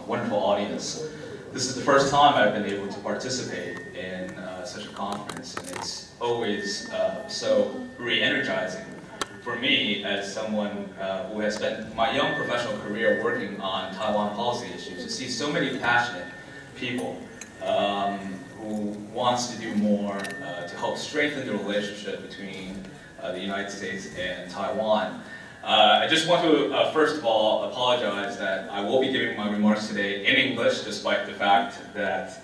wonderful audience. This is the first time I've been able to participate in such a conference, and it's always so re-energizing for me as someone who has spent my young professional career working on Taiwan policy issues to see so many passionate people who wants to do more to help strengthen the relationship between the United States and Taiwan. I just want to, first of all, apologize that I will be giving my remarks today in English, despite the fact that,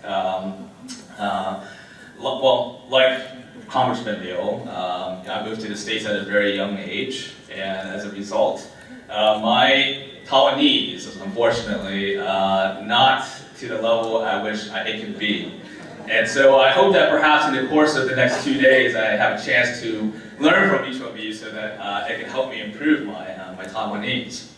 well, like Congressman Liu, I moved to the States at a very young age, and as a result, my Taiwanese is unfortunately not to the level at which it can be. And so I hope that perhaps in the course of the next 2 days I have a chance to learn from each of you so that it can help me improve my Taiwanese.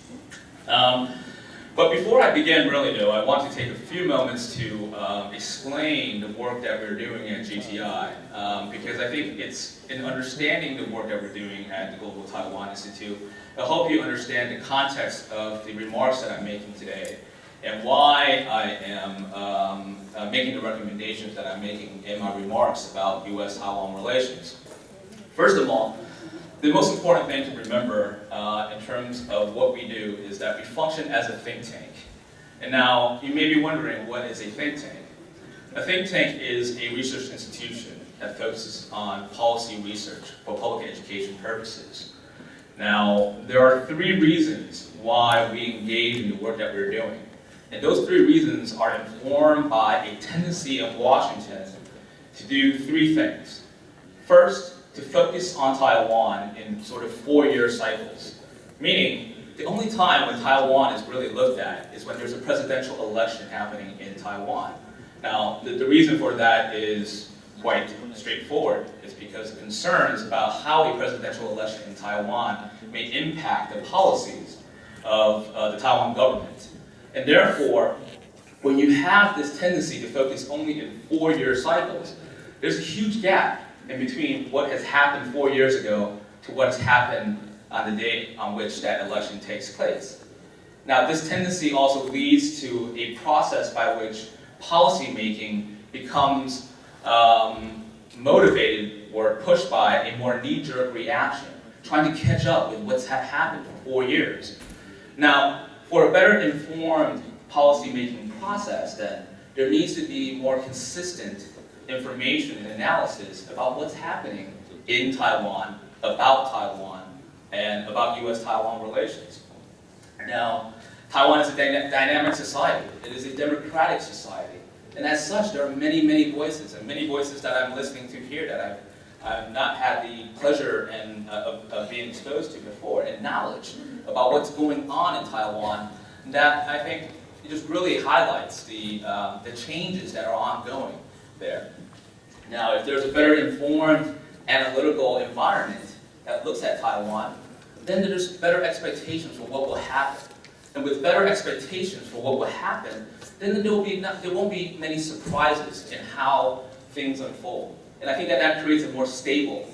But before I begin really though, I want to take a few moments to explain the work that we're doing at GTI, because I think it's in understanding the work that we're doing at the Global Taiwan Institute, it'll help you understand the context of the remarks that I'm making today and why I am making the recommendations that I'm making in my remarks about U.S.-Taiwan relations. First of all, the most important thing to remember in terms of what we do is that we function as a think tank. And now, you may be wondering, what is a think tank? A think tank is a research institution that focuses on policy research for public education purposes. Now, there are 3 reasons why we engage in the work that we're doing. And those 3 reasons are informed by a tendency of Washington to do 3 things. First, to focus on Taiwan in sort of 4-year cycles. Meaning, the only time when Taiwan is really looked at is when there's a presidential election happening in Taiwan. Now, the reason for that is quite straightforward. It's because of concerns about how a presidential election in Taiwan may impact the policies of the Taiwan government. And therefore, when you have this tendency to focus only in 4-year cycles, there's a huge gap in between what has happened 4 years ago to what has happened on the day on which that election takes place. Now, this tendency also leads to a process by which policymaking becomes motivated or pushed by a more knee-jerk reaction, trying to catch up with what's happened for 4 years. Now, for a better informed policymaking process, then, there needs to be more consistent information and analysis about what's happening in Taiwan, about Taiwan, and about U.S.-Taiwan relations. Now, Taiwan is a dynamic society. It is a democratic society. And as such, there are many, many voices, and many voices that I'm listening to here that I've not had the pleasure of being exposed to before, and knowledge about what's going on in Taiwan, that I think it just really highlights the changes that are ongoing there. Now, if there's a better informed analytical environment that looks at Taiwan, then there's better expectations for what will happen. And with better expectations for what will happen, then there won't be many surprises in how things unfold. And I think that creates a more stable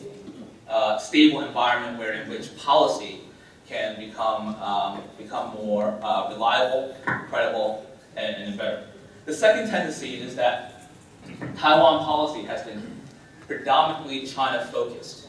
environment in which policy can become more reliable, credible, and better. The second tendency is that Taiwan policy has been predominantly China-focused.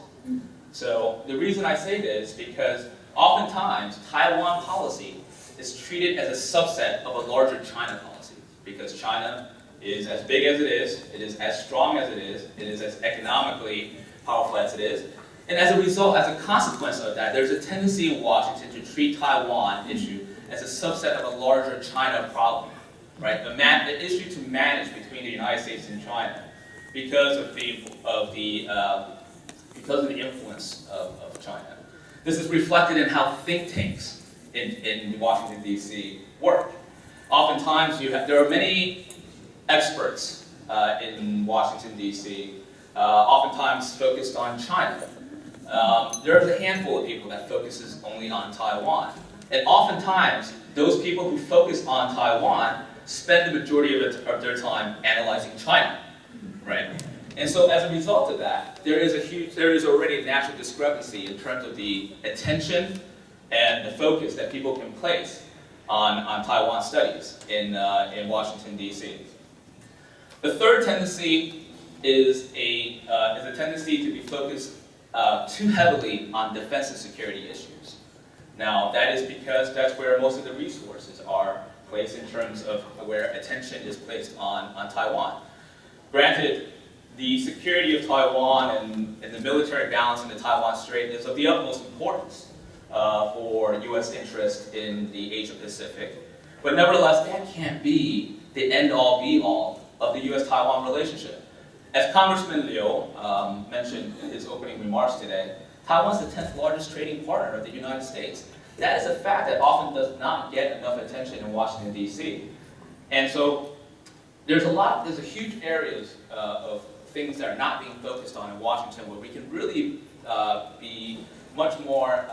So the reason I say this is because oftentimes Taiwan policy is treated as a subset of a larger China policy, because China is as big as it is as strong as it is as economically powerful as it is. And as a result, as a consequence of that, there's a tendency in Washington to treat Taiwan issue as a subset of a larger China problem. Right, an issue to manage between the United States and China because of the influence of China. This is reflected in how think tanks in Washington D.C. work. Oftentimes, there are many experts in Washington D.C. Oftentimes focused on China. There is a handful of people that focuses only on Taiwan, and oftentimes those people who focus on Taiwan spend the majority of their time analyzing China, right? And so as a result of that, there is already a natural discrepancy in terms of the attention and the focus that people can place on Taiwan studies in Washington, D.C. The third tendency is a tendency to be focused too heavily on defense and security issues. Now, that is because that's where most of the resources are placed in terms of where attention is placed on Taiwan. Granted, the security of Taiwan and the military balance in the Taiwan Strait is of the utmost importance for U.S. interest in the Asia-Pacific. But nevertheless, that can't be the end-all, be-all of the U.S.-Taiwan relationship. As Congressman Liu mentioned in his opening remarks today, Taiwan is the 10th largest trading partner of the United States. That is a fact that often does not get enough attention in Washington, D.C. And so there's a huge areas of things that are not being focused on in Washington where we can really be much more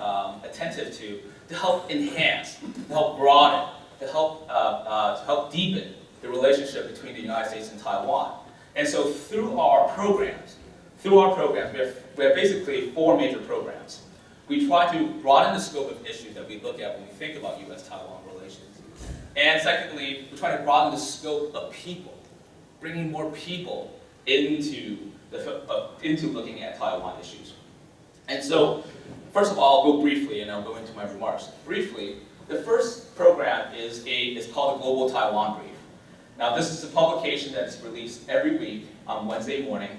attentive to help enhance, to help broaden, to help deepen the relationship between the United States and Taiwan. And so through our programs, we have basically 4 major programs. We try to broaden the scope of issues that we look at when we think about U.S.-Taiwan relations. And secondly, we try to broaden the scope of people, bringing more people into looking at Taiwan issues. And so, first of all, I'll go briefly, and I'll go into my remarks. Briefly, the first program is called the Global Taiwan Brief. Now, this is a publication that is released every week on Wednesday morning,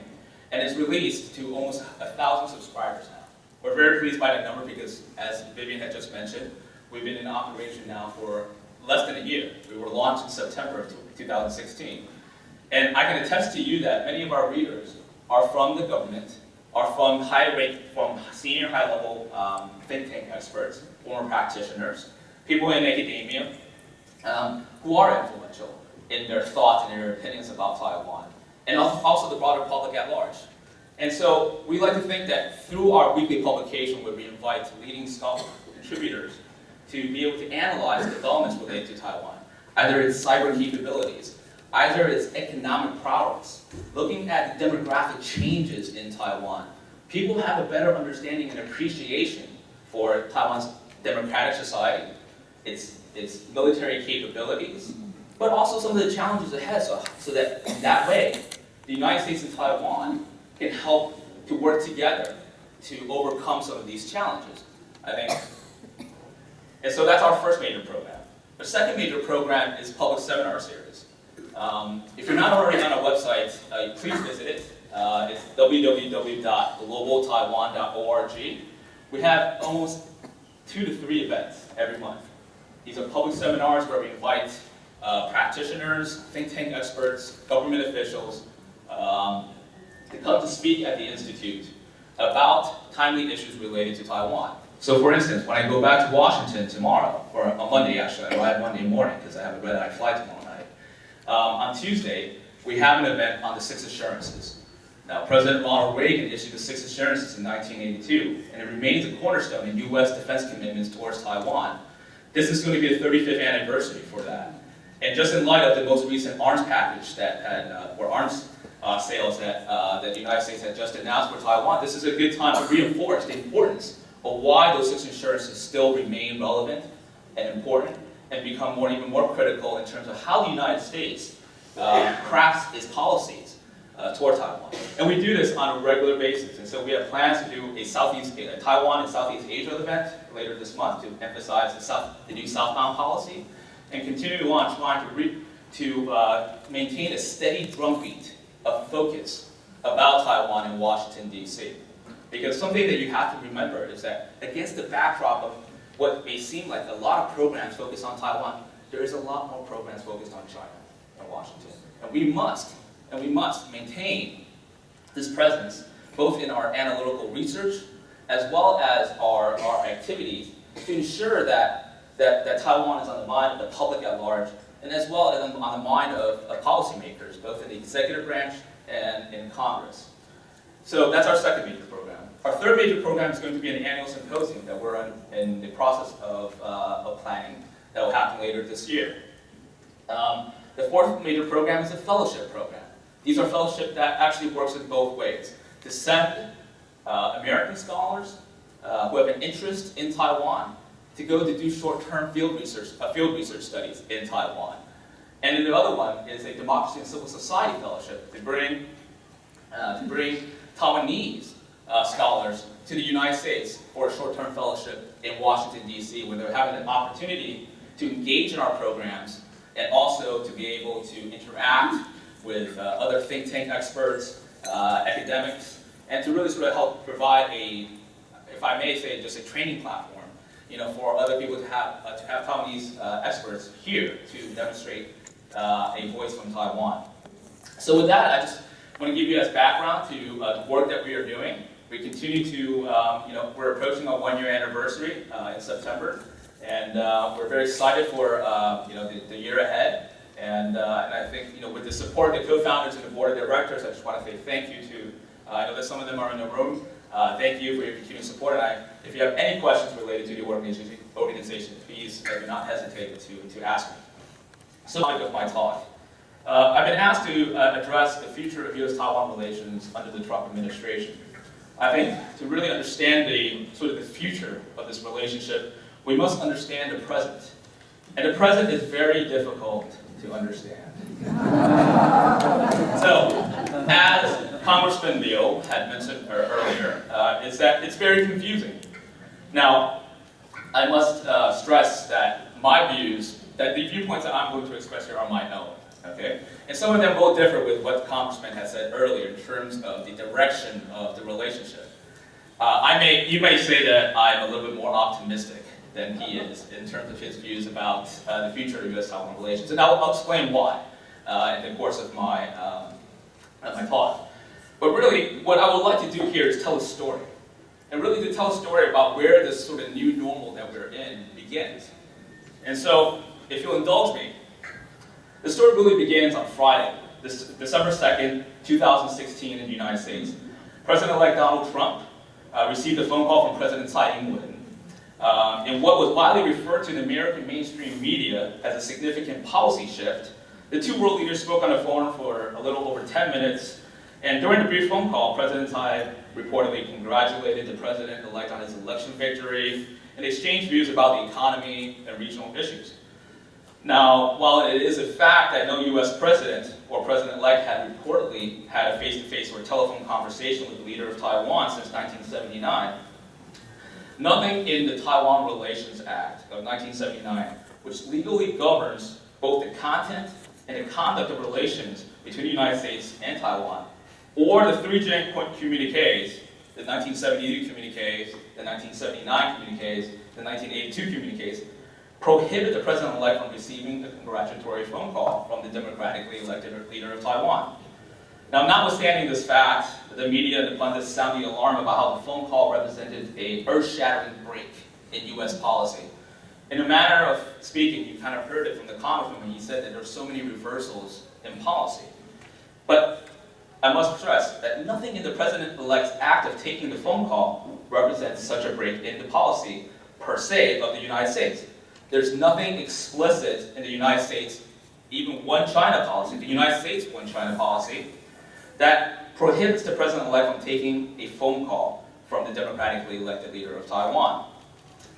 and it's released to almost 1,000 subscribers now. We're very pleased by that number because, as Vivian had just mentioned, we've been in operation now for less than a year. We were launched in September of 2016. And I can attest to you that many of our readers are from the government, are from senior high-level think tank experts, former practitioners, people in academia who are influential in their thoughts and their opinions about Taiwan, and also the broader public at large. And so we like to think that through our weekly publication where we invite leading scholars, contributors, to be able to analyze developments related to Taiwan, either its cyber capabilities, either its economic prowess, looking at the demographic changes in Taiwan, people have a better understanding and appreciation for Taiwan's democratic society, its military capabilities, but also some of the challenges ahead, so that in that way, the United States and Taiwan can help to work together to overcome some of these challenges, I think. And so that's our first major program. The second major program is public seminar series. If you're not already on our website, please visit it. It's www.globaltaiwan.org. We have almost 2 to 3 events every month. These are public seminars where we invite practitioners, think tank experts, government officials to come to speak at the Institute about timely issues related to Taiwan. So for instance, when I go back to Washington tomorrow, or on Monday actually, I arrive Monday morning because I have a red-eye flight tomorrow night. On Tuesday, we have an event on the 6 assurances. Now, President Ronald Reagan issued the 6 assurances in 1982, and it remains a cornerstone in U.S. defense commitments towards Taiwan. This is going to be the 35th anniversary for that. And just in light of the most recent arms package that had, or arms sales that the United States had just announced for Taiwan, this is a good time to reinforce the importance of why those 6 assurances still remain relevant and important and become even more critical in terms of how the United States crafts its policies toward Taiwan. And we do this on a regular basis. And so we have plans to do a Taiwan and Southeast Asia event later this month to emphasize the new southbound policy and continue on trying to maintain a steady drumbeat of focus about Taiwan in Washington, D.C. Because something that you have to remember is that against the backdrop of what may seem like a lot of programs focused on Taiwan, there is a lot more programs focused on China and Washington. And we must maintain this presence both in our analytical research as well as our activities to ensure that Taiwan is on the mind of the public at large and as well as on the mind of policymakers, both in the executive branch and in Congress. So that's our second major program. Our third major program is going to be an annual symposium that we're in the process of planning that will happen later this year. The fourth major program is a fellowship program. These are fellowship that actually works in both ways. To send American scholars who have an interest in Taiwan to go to do short-term field research studies in Taiwan. And then the other one is a Democracy and Civil Society Fellowship to bring Taiwanese scholars to the United States for a short-term fellowship in Washington, D.C., where they're having an opportunity to engage in our programs and also to be able to interact with other think tank experts, academics, and to really sort of help provide a, if I may say, just a training platform, for other people to have Taiwanese experts here to demonstrate a voice from Taiwan. So with that, I just want to give you guys background to the work that we are doing. We continue to, we're approaching our 1-year anniversary in September, and we're very excited for, the year ahead. And I think, with the support of the co-founders and the board of directors, I just want to say thank you to, I know that some of them are in the room. Thank you for your continued support. And if you have any questions related to the organization, please do not hesitate to ask me. So, topic of my talk. I've been asked to address the future of U.S.-Taiwan relations under the Trump administration. I think to really understand the future of this relationship, we must understand the present. And the present is very difficult to understand. So, as Congressman Liu had mentioned earlier, is that it's very confusing. Now, I must stress that the viewpoints that I'm going to express here are my own. Okay? And some of them will differ with what the Congressman had said earlier in terms of the direction of the relationship. You may say that I'm a little bit more optimistic than he is in terms of his views about the future of U.S.-Taiwan relations. And I'll explain why in the course of my talk. But really, what I would like to do here is tell a story. And really to tell a story about where this sort of new normal that we're in begins. And so, if you'll indulge me, the story really begins on Friday, December 2nd, 2016 in the United States. President-elect Donald Trump received a phone call from President Hsaio in what was widely referred to in American mainstream media as a significant policy shift. The two world leaders spoke on the phone for a little over 10 minutes, and during the brief phone call, President Hsaio reportedly congratulated the president-elect on his election victory and exchanged views about the economy and regional issues. Now, while it is a fact that no U.S. president or president-elect had reportedly had a face-to-face or telephone conversation with the leader of Taiwan since 1979, nothing in the Taiwan Relations Act of 1979, which legally governs both the content and the conduct of relations between the United States and Taiwan, or the three joint communiques, the 1972 communiques, the 1979 communiques, the 1982 communiques, prohibit the president-elect from receiving a congratulatory phone call from the democratically elected leader of Taiwan. Now, notwithstanding this fact, the media and the pundits sound the alarm about how the phone call represented an earth-shattering break in U.S. policy. In a manner of speaking, you kind of heard it from the congressman when he said that there are so many reversals in policy. But I must stress that nothing in the president-elect's act of taking the phone call represents such a break in the policy, per se, of the United States. There's nothing explicit in the United States, even one China policy, the United States one China policy, that prohibits the president-elect from taking a phone call from the democratically elected leader of Taiwan.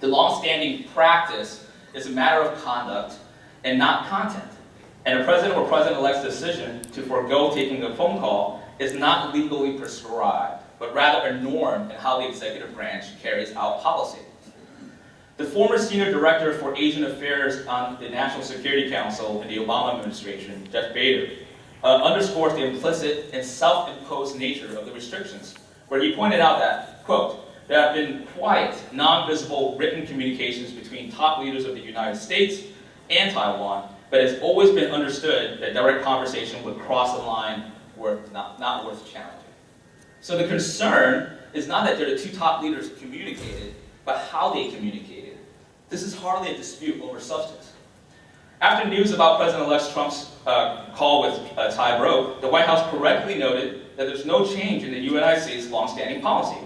The long-standing practice is a matter of conduct and not content. And a president or president-elect's decision to forego taking a phone call is not legally prescribed, but rather a norm in how the executive branch carries out policy. The former Senior Director for Asian Affairs on the National Security Council in the Obama administration, Jeff Bader, underscores the implicit and self-imposed nature of the restrictions, where he pointed out that, quote, there have been quiet, non-visible written communications between top leaders of the United States and Taiwan, but it's always been understood that direct conversation would cross a line not worth challenging. So the concern is not that the two top leaders communicated, but how they communicated. This is hardly a dispute over substance. After news about President-elect Trump's call with Tsai broke, the White House correctly noted that there's no change in the United States' long-standing policy.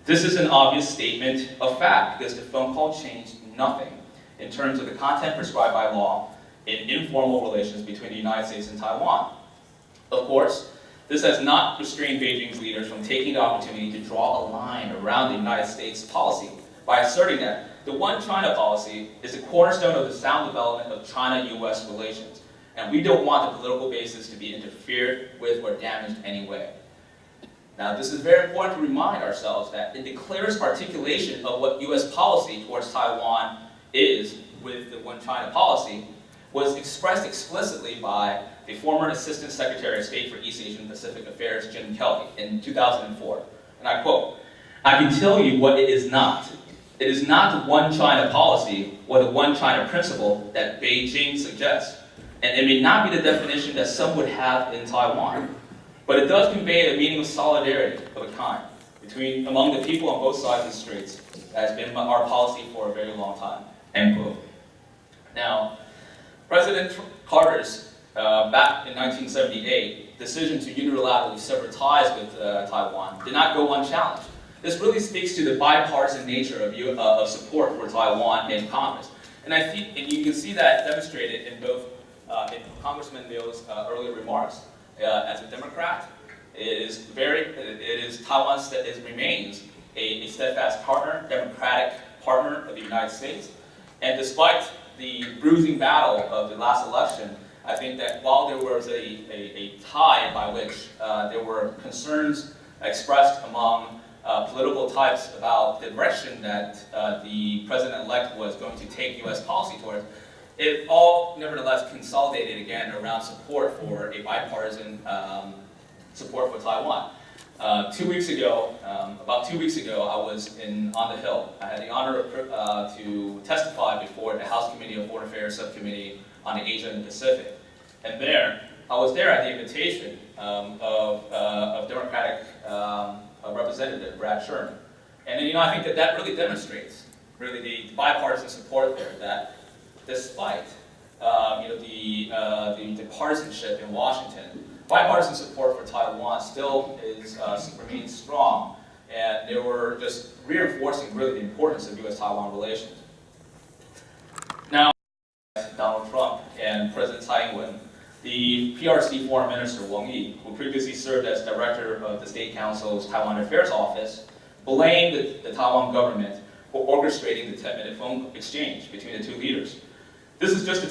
This is an obvious statement of fact because the phone call changed nothing in terms of the content prescribed by law in informal relations between the United States and Taiwan. Of course, this has not restrained Beijing's leaders from taking the opportunity to draw a line around the United States policy by asserting that the One China policy is the cornerstone of the sound development of China-US relations, and we don't want the political basis to be interfered with or damaged in any way. Now, this is very important to remind ourselves that in the clearest articulation of what US policy towards Taiwan is with the One China policy was expressed explicitly by the former Assistant Secretary of State for East Asian Pacific Affairs, Jim Kelly, in 2004. And I quote, "I can tell you what it is not. It is not the One China policy or the One China principle that Beijing suggests, and it may not be the definition that some would have in Taiwan, but it does convey a meaning of solidarity of a kind among the people on both sides of the straits that has been our policy for a very long time." End quote. Now, President Carter's, back in 1978, decision to unilaterally sever ties with Taiwan did not go unchallenged. This really speaks to the bipartisan nature of support for Taiwan in Congress. And you can see that demonstrated in both in Congressman Liu's earlier remarks. As a Democrat, Taiwan remains a steadfast partner, democratic partner of the United States. And despite the bruising battle of the last election, I think that while there was a tie by which there were concerns expressed among political types about the direction that the president-elect was going to take U.S. policy towards, it all nevertheless consolidated again around support for a bipartisan support for Taiwan. About 2 weeks ago, I was on the Hill. I had the honor to testify before the House Committee of Foreign Affairs Subcommittee on the Asia and the Pacific. And I was there at the invitation of Democratic Representative Brad Sherman. And I think that really demonstrates the bipartisan support there, that despite the partisanship in Washington, bipartisan support for Taiwan still remains strong, and they were just reinforcing really the importance of U.S.-Taiwan relations. Now, Donald Trump and President Hsaio, the PRC Foreign Minister Wang Yi, who previously served as director of the State Council's Taiwan Affairs Office, blamed the Taiwan government for orchestrating the 10-minute phone exchange between the two leaders. This is just the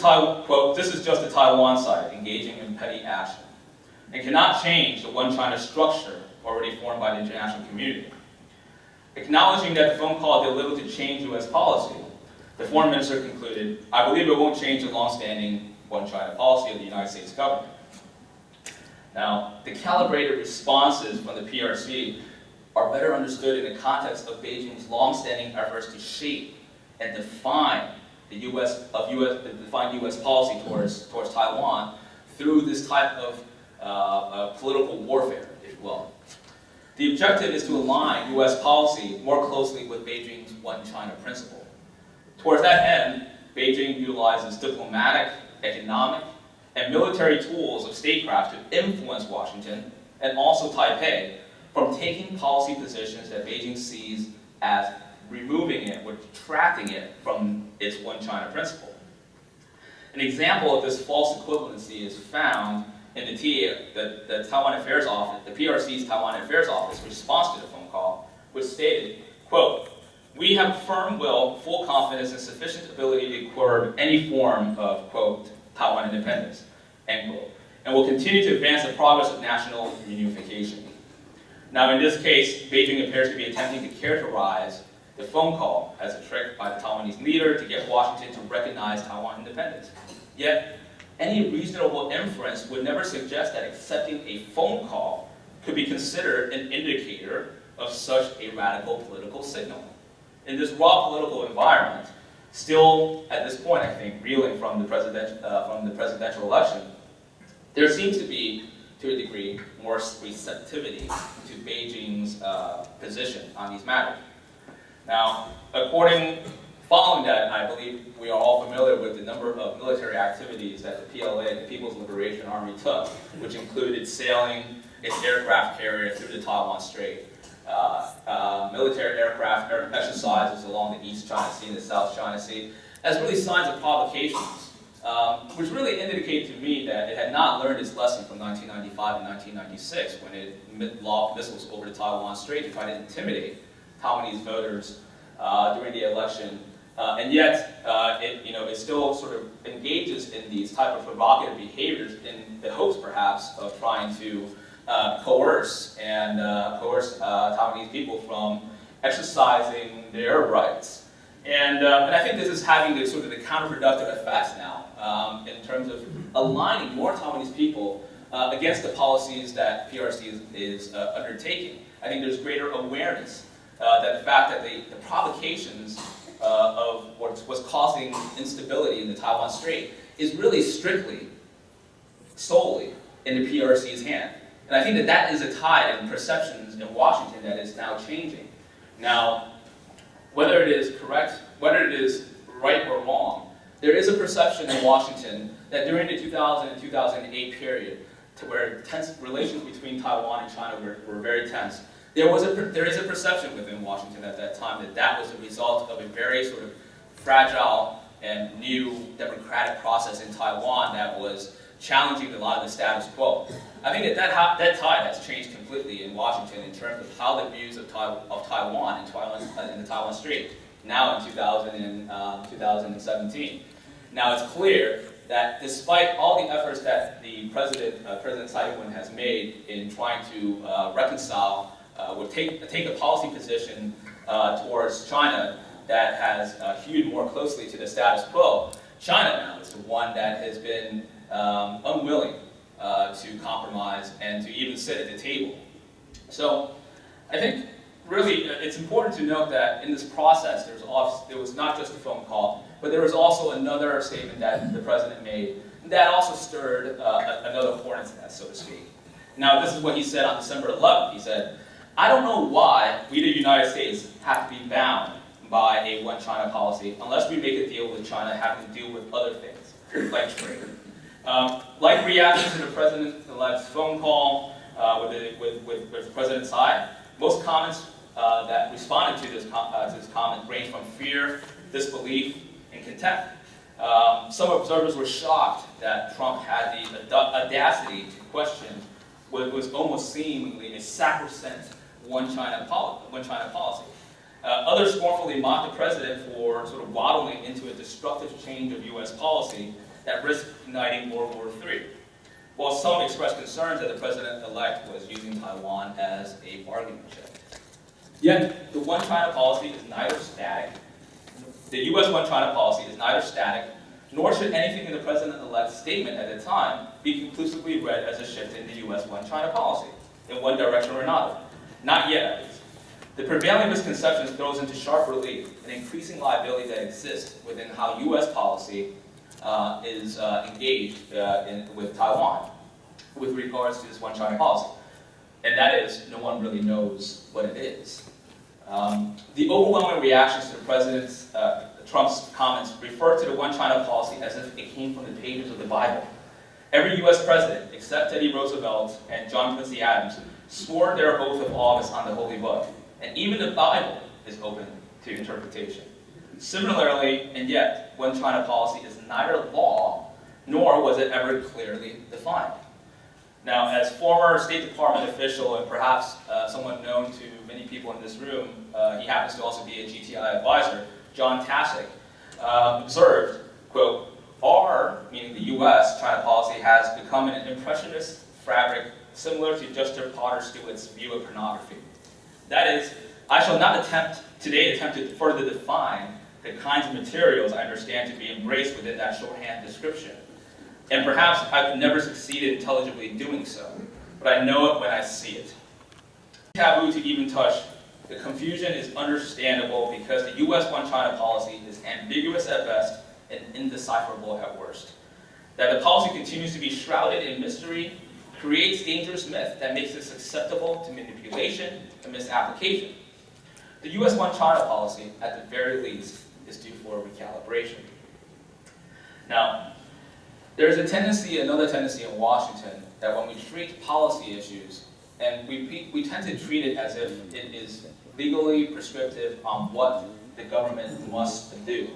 Taiwan side engaging in petty action, and cannot change the One China structure already formed by the international community. Acknowledging that the phone call did little to change U.S. policy, the foreign minister concluded, "I believe it won't change the long-standing One China policy of the United States government." Now, the calibrated responses from the PRC are better understood in the context of Beijing's long-standing efforts to shape and define U.S. policy towards Taiwan through this type of political warfare, if you will. The objective is to align U.S. policy more closely with Beijing's One China principle. Towards that end, Beijing utilizes diplomatic, economic, and military tools of statecraft to influence Washington and also Taipei from taking policy positions that Beijing sees as removing it or detracting it from its One China principle. An example of this false equivalency is found in the Taiwan Affairs Office, the PRC's Taiwan Affairs Office response to the phone call, which stated, quote, "We have firm will, full confidence, and sufficient ability to curb any form of, quote, Taiwan independence," end quote, "and will continue to advance the progress of national reunification." Now, in this case, Beijing appears to be attempting to characterize the phone call as a trick by the Taiwanese leader to get Washington to recognize Taiwan independence. Yet, any reasonable inference would never suggest that accepting a phone call could be considered an indicator of such a radical political signal. In this raw political environment, still at this point, I think, reeling from the presidential election, there seems to be, to a degree, more receptivity to Beijing's position on these matters. Now, following that, I believe we are all familiar with the number of military activities that the PLA, the People's Liberation Army, took, which included sailing its aircraft carrier through the Taiwan Strait, military aircraft exercises along the East China Sea and the South China Sea, as really signs of provocations, which really indicated to me that it had not learned its lesson from 1995 and 1996 when it lobbed missiles over the Taiwan Strait to try to intimidate Taiwanese voters during the election And yet, it still sort of engages in these type of provocative behaviors in the hopes, perhaps, of trying to coerce Taiwanese people from exercising their rights. And I think this is having the sort of the counterproductive effects now in terms of aligning more Taiwanese people against the policies that PRC is undertaking. I think there's greater awareness that the fact that the provocations of what's causing instability in the Taiwan Strait is really solely in the PRC's hand. And I think that that is a tide in perceptions in Washington that is now changing. Now, whether it is correct, whether it is right or wrong, there is a perception in Washington that during the 2000 and 2008 period, to where tense relations between Taiwan and China were very tense, there is a perception within Washington at that time that that was a result of a very sort of fragile and new democratic process in Taiwan that was challenging a lot of the status quo. I think that tide has changed completely in Washington in terms of how the views of Taiwan in the Taiwan Strait now in 2017. Now it's clear that despite all the efforts that the President Hsaio has made in trying to reconcile, would take a policy position towards China that has hewed more closely to the status quo, China now is the one that has been unwilling to compromise and to even sit at the table. So I think really it's important to note that in this process there was not just a phone call, but there was also another statement that the President made that also stirred another hornet's nest, so to speak. Now this is what he said on December 11th. He said, "I don't know why we, the United States, have to be bound by a one China policy unless we make a deal with China having to do with other things, like trade." Like reaction to the President-elect's phone call with President Tsai, most comments that responded to this comment range from fear, disbelief, and contempt. Some observers were shocked that Trump had the audacity to question what was almost seemingly a sacrosanct one China policy. Others scornfully mocked the president for sort of waddling into a destructive change of U.S. policy that risked igniting World War III, while some expressed concerns that the president-elect was using Taiwan as a bargaining chip. Yet, the one China policy is neither static. The U.S. one China policy is neither static, nor should anything in the president-elect's statement at the time be conclusively read as a shift in the U.S. one China policy, in one direction or another. Not yet, at least. The prevailing misconceptions throws into sharp relief an increasing liability that exists within how U.S. policy is engaged with Taiwan with regards to this one China policy. And that is, no one really knows what it is. The overwhelming reactions to President Trump's comments refer to the one China policy as if it came from the pages of the Bible. Every U.S. president, except Teddy Roosevelt and John Quincy Adams, swore their oath of office on the Holy Book. And even the Bible is open to interpretation. Similarly, and yet, one China policy is neither law, nor was it ever clearly defined. Now, as former State Department official and perhaps someone known to many people in this room, he happens to also be a GTI advisor, John Tasik, observed, quote, "Our," meaning the U.S., China policy has become an impressionist fabric similar to Justice Potter Stewart's view of pornography. That is, I shall not attempt to further define the kinds of materials I understand to be embraced within that shorthand description. And perhaps I've never succeeded intelligibly in doing so, but I know it when I see it. Taboo to even touch, the confusion is understandable because the U.S. one China policy is ambiguous at best and indecipherable at worst. That the policy continues to be shrouded in mystery creates dangerous myth that makes it susceptible to manipulation and misapplication. The U.S. one China policy, at the very least, is due for recalibration. Now, there's another tendency in Washington that when we treat policy issues, and we tend to treat it as if it is legally prescriptive on what the government must do,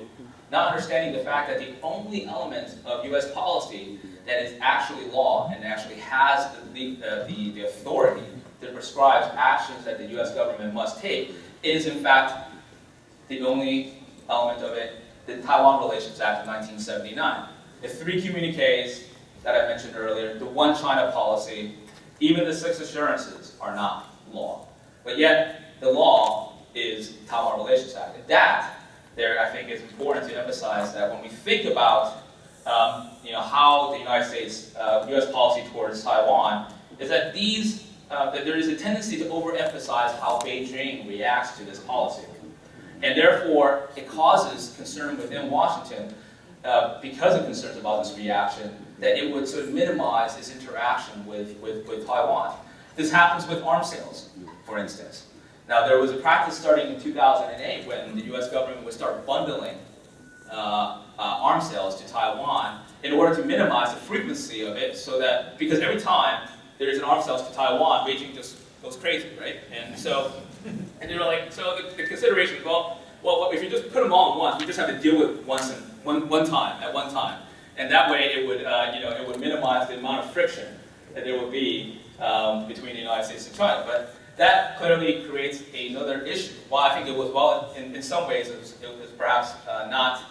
not understanding the fact that the only element of U.S. policy that is actually law and actually has the authority that prescribes actions that the U.S. government must take is in fact the only element of it, the Taiwan Relations Act of 1979. The 3 communiques that I mentioned earlier, the One China policy, even the 6 assurances are not law. But yet, the law is the Taiwan Relations Act. And that, there, I think, is important to emphasize that when we think about how the United States, U.S. policy towards Taiwan, is that that there is a tendency to overemphasize how Beijing reacts to this policy. And therefore, it causes concern within Washington, because of concerns about this reaction, that it would sort of minimize its interaction with Taiwan. This happens with arms sales, for instance. Now, there was a practice starting in 2008 when the U.S. government would start bundling arms sales to Taiwan in order to minimize the frequency of it, so that, because every time there's an arms sales to Taiwan, Beijing just goes crazy, right? And so, and they're like, so the consideration is, well, if you just put them all at once, you just have to deal with one time, and that way it would, it would minimize the amount of friction that there would be between the United States and China. But that clearly creates another issue. While I think it was, well, in some ways, it was perhaps not,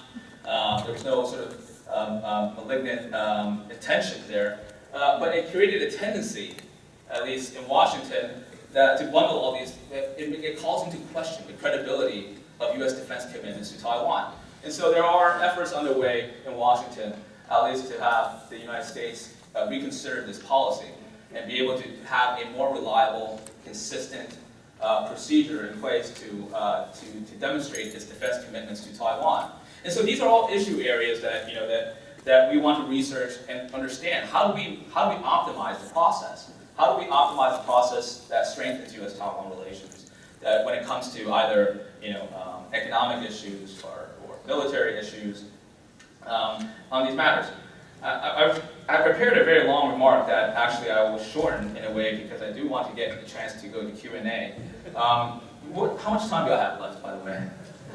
there was no sort of malignant intention there, but it created a tendency, at least in Washington, to bundle all these. It calls into question the credibility of U.S. defense commitments to Taiwan. And so there are efforts underway in Washington, at least to have the United States reconsider this policy and be able to have a more reliable, consistent procedure in place to demonstrate its defense commitments to Taiwan. And so these are all issue areas that that we want to research and understand. How do we optimize the process? How do we optimize the process that strengthens U.S.-Taiwan relations when it comes to either economic issues or military issues on these matters? I prepared a very long remark that actually I will shorten in a way because I do want to get the chance to go to Q&A. How much time do I have left, by the way?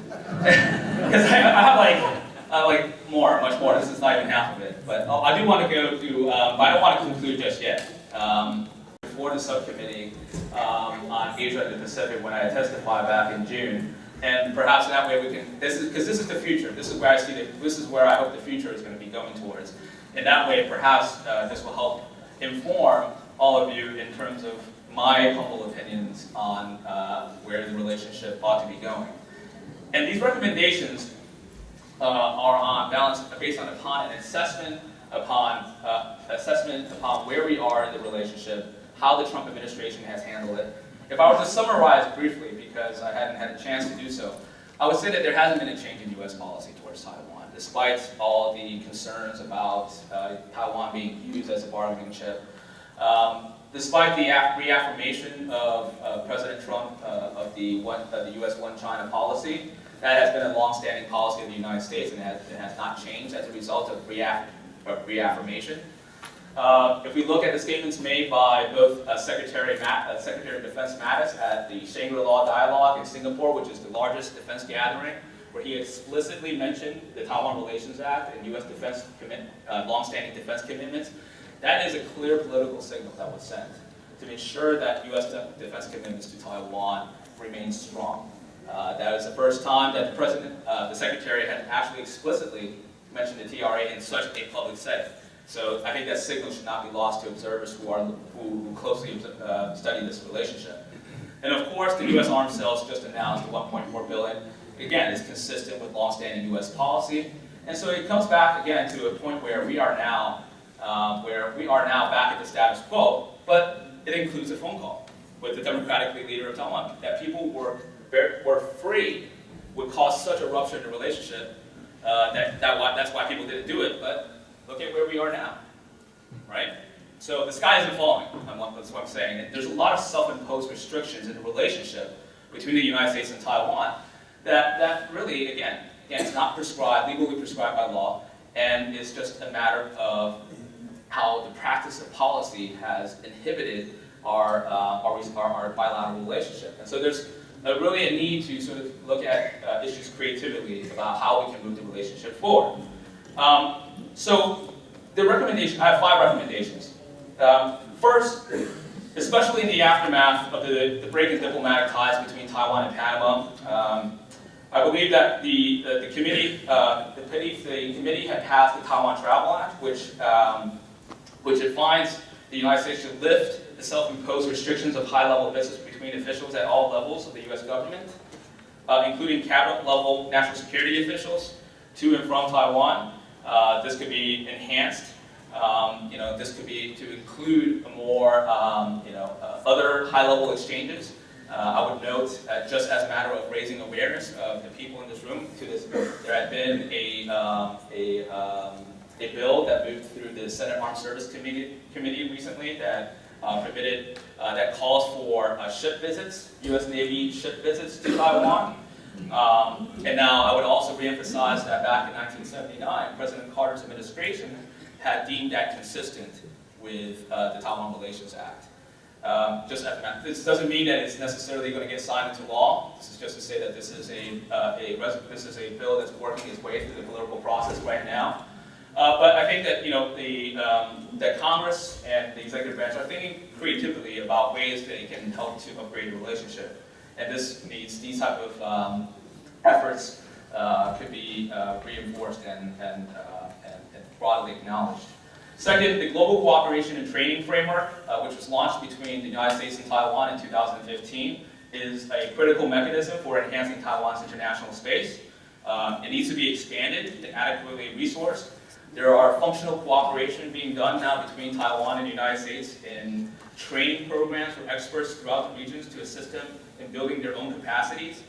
Because I have much more. This is not even half of it. But I do want to go to, but I don't want to conclude just yet. Before the subcommittee on Asia and the Pacific, when I testified back in June, and perhaps that way we can, this is the future. This is where I see this is where I hope the future is going to be going towards. And that way, perhaps this will help inform all of you in terms of my humble opinions on where the relationship ought to be going. And these recommendations are based upon an assessment upon where we are in the relationship, how the Trump administration has handled it. If I were to summarize briefly, because I hadn't had a chance to do so, I would say that there hasn't been a change in U.S. policy towards Taiwan, despite all the concerns about Taiwan being used as a bargaining chip. Despite the reaffirmation of President Trump of the U.S. One China policy, that has been a long-standing policy of the United States, and it has not changed as a result of reaffirmation. If we look at the statements made by both Secretary of Defense Mattis at the Shangri-La Dialogue in Singapore, which is the largest defense gathering, where he explicitly mentioned the Taiwan Relations Act and U.S. long-standing defense commitments, that is a clear political signal that was sent to ensure that U.S. defense commitments to Taiwan remain strong. That is the first time that the Secretary had actually explicitly mentioned the TRA in such a public setting. So I think that signal should not be lost to observers who closely study this relationship. And of course, the U.S. arms sales just announced, the $1.4 billion, again, is consistent with long-standing U.S. policy. And so it comes back again to a point where we are now back at the status quo, but it includes a phone call with the Democratic leader of Taiwan that people were afraid would cause such a rupture in the relationship. That's why people didn't do it. But look at where we are now, right? So the sky isn't falling. That's what I'm saying. There's a lot of self-imposed restrictions in the relationship between the United States and Taiwan that really, again, it's not legally prescribed by law, and it's just a matter of how the practice of policy has inhibited our bilateral relationship. And so there's really a need to sort of look at issues creatively about how we can move the relationship forward. So the recommendation, I have 5 recommendations. First, especially in the aftermath of the break in diplomatic ties between Taiwan and Panama, I believe that the committee had passed the Taiwan Travel Act, which defines the United States should lift the self-imposed restrictions of high-level visits between officials at all levels of the U.S. government, including cabinet-level national security officials to and from Taiwan. This could be enhanced. This could be to include more, other high-level exchanges. I would note, just as a matter of raising awareness of the people in this room to this, there had been a bill that moved through the Senate Armed Service Committee recently that that calls for ship visits, U.S. Navy ship visits to Taiwan. And now I would also reemphasize that back in 1979, President Carter's administration had deemed that consistent with the Taiwan Relations Act. This doesn't mean that it's necessarily going to get signed into law. This is just to say that this is a bill that's working its way through the political process right now. But I think that that Congress and the executive branch are thinking creatively about ways that it can help to upgrade the relationship, and these type of efforts could be reinforced and broadly acknowledged. Second, the Global Cooperation and Training Framework, which was launched between the United States and Taiwan in 2015, is a critical mechanism for enhancing Taiwan's international space. It needs to be expanded and adequately resourced. There are functional cooperation being done now between Taiwan and the United States in training programs for experts throughout the regions to assist them in building their own capacities.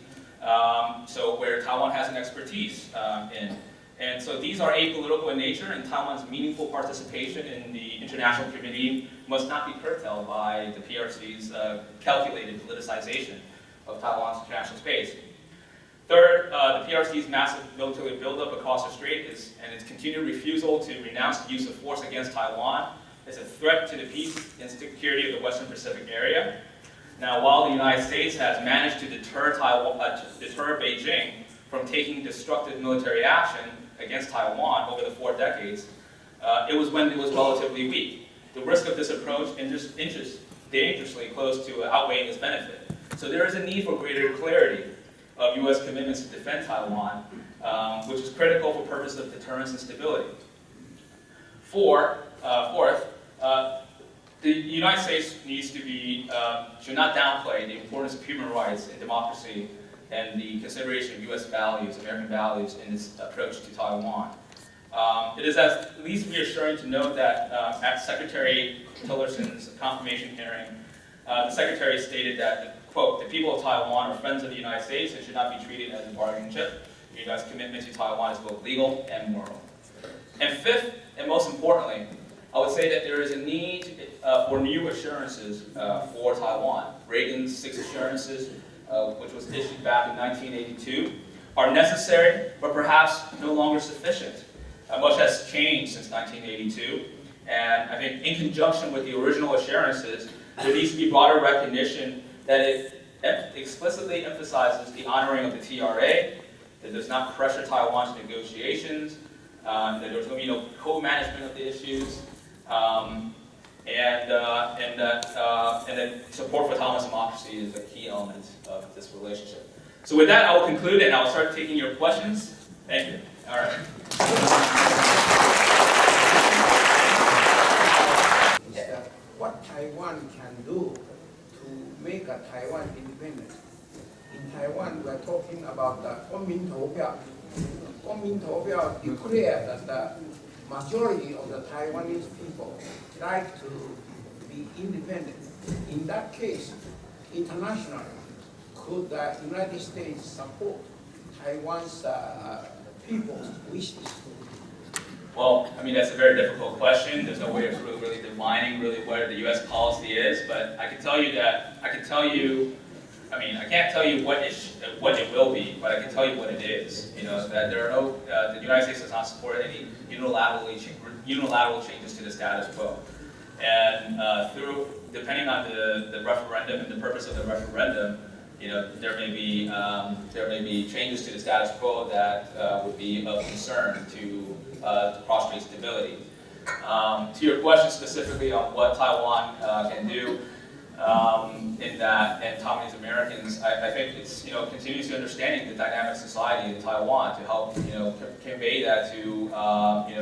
So where Taiwan has an expertise in. And so these are apolitical in nature, and Taiwan's meaningful participation in the international community must not be curtailed by the PRC's calculated politicization of Taiwan's international space. Third, the PRC's massive military buildup across the strait and its continued refusal to renounce the use of force against Taiwan is a threat to the peace and security of the Western Pacific area. Now, while the United States has managed to deter Beijing from taking destructive military action against Taiwan over the 4 decades, it was when it was relatively weak. The risk of this approach inches dangerously close to outweighing its benefit. So there is a need for greater clarity of U.S. commitments to defend Taiwan, which is critical for purposes of deterrence and stability. Fourth, the United States should not downplay the importance of human rights and democracy and the consideration of U.S. values, American values, in its approach to Taiwan. It is at least reassuring to note that at Secretary Tillerson's confirmation hearing, the Secretary stated that, quote, "The people of Taiwan are friends of the United States and should not be treated as a bargaining chip. The United States' commitment to Taiwan is both legal and moral." And fifth, and most importantly, I would say that there is a need for new assurances for Taiwan. Reagan's 6 assurances, which was issued back in 1982, are necessary, but perhaps no longer sufficient. Much has changed since 1982, and I think in conjunction with the original assurances, there needs to be broader recognition that it explicitly emphasizes the honoring of the TRA, that does not pressure Taiwan to negotiations, that there's going to be no co-management of the issues, and that support for Taiwan's democracy is a key element of this relationship. So with that, I will conclude, and I will start taking your questions. Thank you. All right. What Taiwan can do to make a Taiwan independent. In Taiwan, we are talking about the 公民投票. 公民投票 declared that the majority of the Taiwanese people like to be independent. In that case, internationally, could the United States support Taiwan's people's wishes? Well, I mean, that's a very difficult question. There's no way of really defining where the U.S. policy is, but I can tell you that, I can't tell you what it will be, but I can tell you what it is. You know, that there are no, the United States does not support any unilateral changes to the status quo. And depending on the referendum and the purpose of the referendum, you know, there may be changes to the status quo that would be of concern to cross-strait stability. To your question specifically on what Taiwan can do, in that, and Taiwanese Americans, I think it's, continuously understanding the dynamic society in Taiwan to help, convey that to, to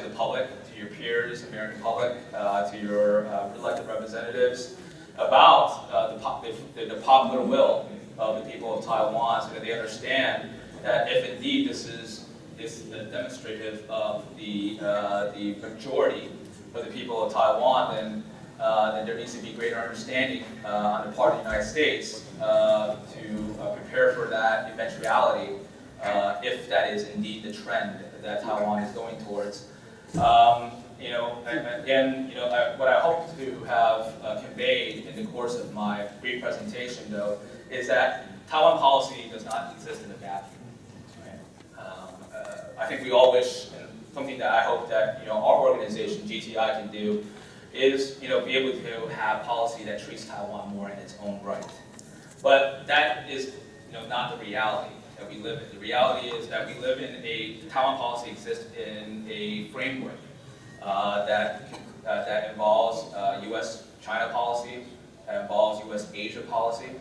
the public, to your peers, American public, to your elected representatives, about the popular will of the people of Taiwan, so that they understand that if indeed this is demonstrative of the majority of the people of Taiwan, then there needs to be greater understanding on the part of the United States to prepare for that eventuality, if that is indeed the trend that Taiwan is going towards. What I hope to have conveyed in the course of my brief presentation, though, is that Taiwan policy does not exist in a vacuum. I think we all wish, and something that I hope that our organization, GTI, can do, is be able to have policy that treats Taiwan more in its own right. But that is not the reality that we live in. The reality is that we live in Taiwan policy exists in a framework that involves U.S.-China policy, that involves U.S.-Asia policy.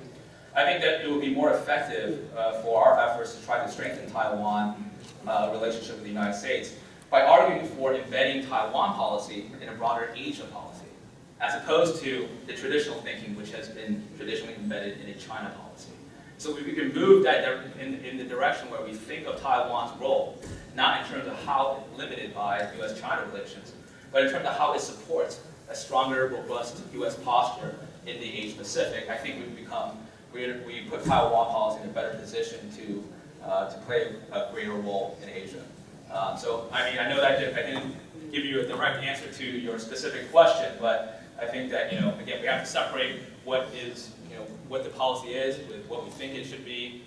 I think that it would be more effective for our efforts to try to strengthen Taiwan relationship with the United States by arguing for embedding Taiwan policy in a broader Asia policy, as opposed to the traditional thinking which has been traditionally embedded in a China policy. So we can move that in the direction where we think of Taiwan's role, not in terms of how it's limited by U.S.-China relations, but in terms of how it supports a stronger, robust U.S. posture in the Asia-Pacific. I think we put Taiwan policy in a better position to play a greater role in Asia. So, I know that I didn't give you a direct answer to your specific question, but I think that, again, we have to separate what the policy is with what we think it should be,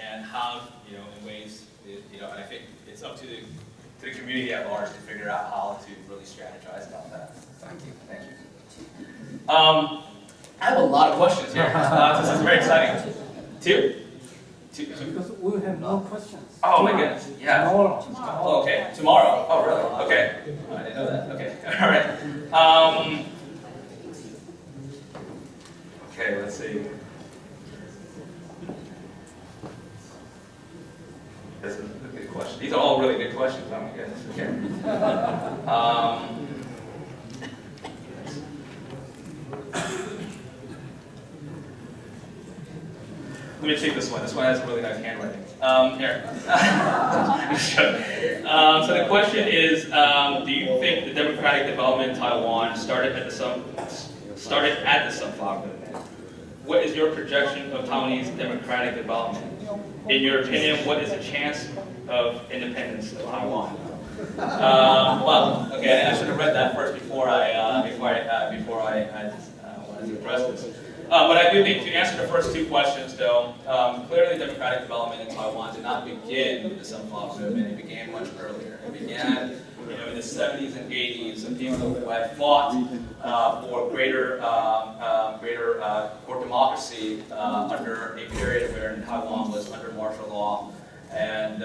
and how, in ways, and I think it's up to the community at large to figure out how to really strategize about that. Thank you. Thank you. I have a lot of questions here. This is very exciting. Two? Because we have no questions. Oh my goodness, yeah. Tomorrow. Oh, okay, tomorrow. Oh, really? Okay. I didn't know that. Okay, all right. Okay, let's see. This is a good question. These are all really good questions. Oh my goodness. Okay. Let me take this one. This one has really nice handwriting. Here. So the question is, do you think the democratic development in Taiwan started at the Sunflower Movement? What is your projection of Taiwanese democratic development? In your opinion, what is the chance of independence of Taiwan? Well, okay, I should have read that first before I wanted to address this. But I do think to answer the first two questions, though, clearly democratic development in Taiwan did not begin with the Sunflower Movement. It began much earlier. It began, in the 70s and 80s, of people who had fought for for democracy under a period where Taiwan was under martial law, and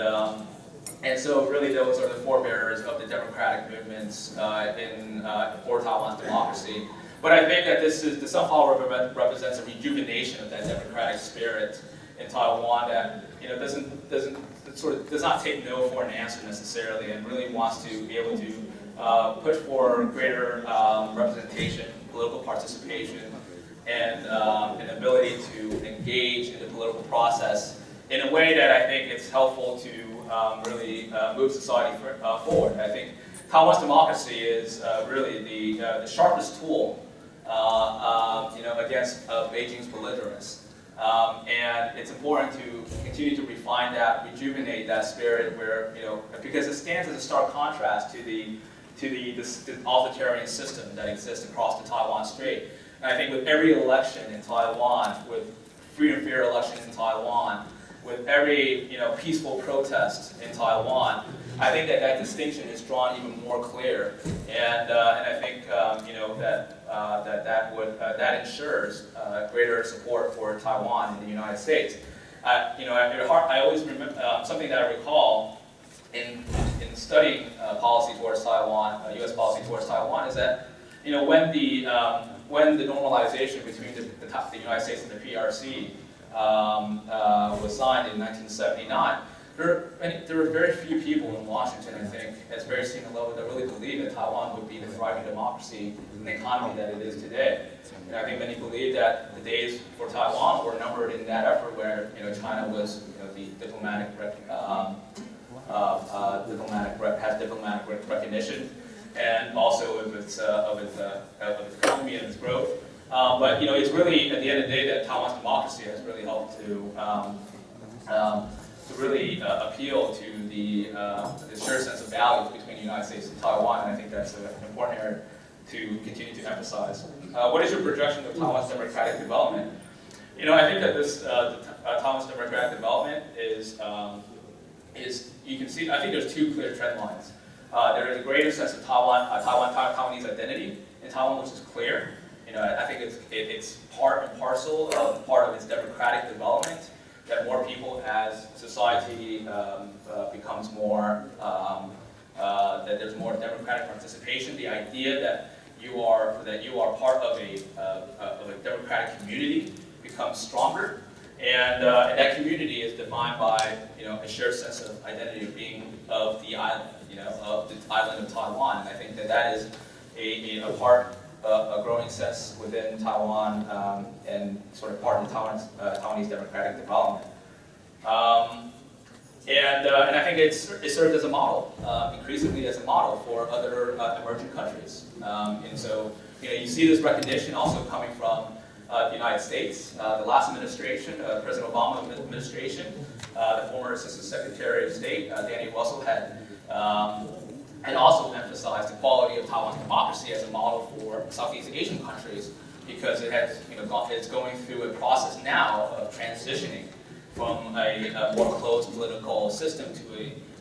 so really those are the forebearers of the democratic movements for Taiwan's democracy. But I think that the Sunflower represents a rejuvenation of that democratic spirit in Taiwan that does not take no for an answer necessarily, and really wants to be able to push for greater representation, political participation, and an ability to engage in the political process in a way that I think it's helpful to really move society forward. I think Taiwan's democracy is really the sharpest tool against Beijing's belligerence. And it's important to continue to refine that, rejuvenate that spirit where, because it stands as a stark contrast to the authoritarian system that exists across the Taiwan Strait. And I think with every election in Taiwan, with free and fair elections in Taiwan, with every peaceful protest in Taiwan, I think that distinction is drawn even more clear, and I think that ensures greater support for Taiwan in the United States. I always remember something that I recall in studying policy towards Taiwan, U.S. policy towards Taiwan, is that when the normalization between the United States and the PRC was signed in 1979, there were very few people in Washington, I think, at very senior level that really believed that Taiwan would be the thriving democracy and the economy that it is today. And I think many believe that the days for Taiwan were numbered in that effort where China was the diplomatic recognition, and also of its economy and its growth. But it's really at the end of the day that Taiwan's democracy has really helped to really appeal to the shared sense of values between the United States and Taiwan, and I think that's an important area to continue to emphasize. What is your projection of Taiwan's democratic development? I think that this Taiwan's democratic development is you can see. I think there's two clear trend lines. There is a greater sense of Taiwanese identity in Taiwan, which is clear. I think it's part and parcel of part of its democratic development. That more people, as society becomes more, that there's more democratic participation. The idea that you are part of a democratic community becomes stronger, and that community is defined by a shared sense of identity of being of the island, of the island of Taiwan. And I think that is a growing sense within Taiwan and sort of part of the Taiwanese democratic development. And I think it serves as a model, increasingly as a model for other emerging countries. And so you see this recognition also coming from the United States. The last administration, President Obama administration, the former Assistant Secretary of State, Danny Russell, had also emphasized the quality of Taiwan's democracy as a model for Southeast Asian countries, because it's going through a process now of transitioning from a more closed political system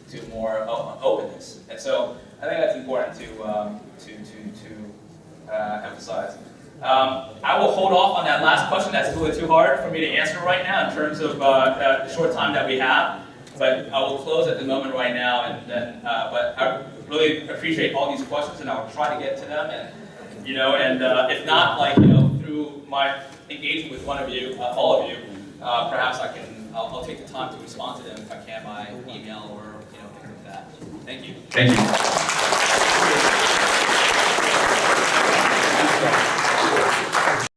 to more openness. And so I think that's important to emphasize. I will hold off on that last question. That's a little too hard for me to answer right now in terms of the short time that we have. But I will close at the moment right now, and then. But I really appreciate all these questions, and I will try to get to them. And if not, through my engaging with one of you, all of you, perhaps I'll take the time to respond to them if I can by email or things like that. Thank you. Thank you.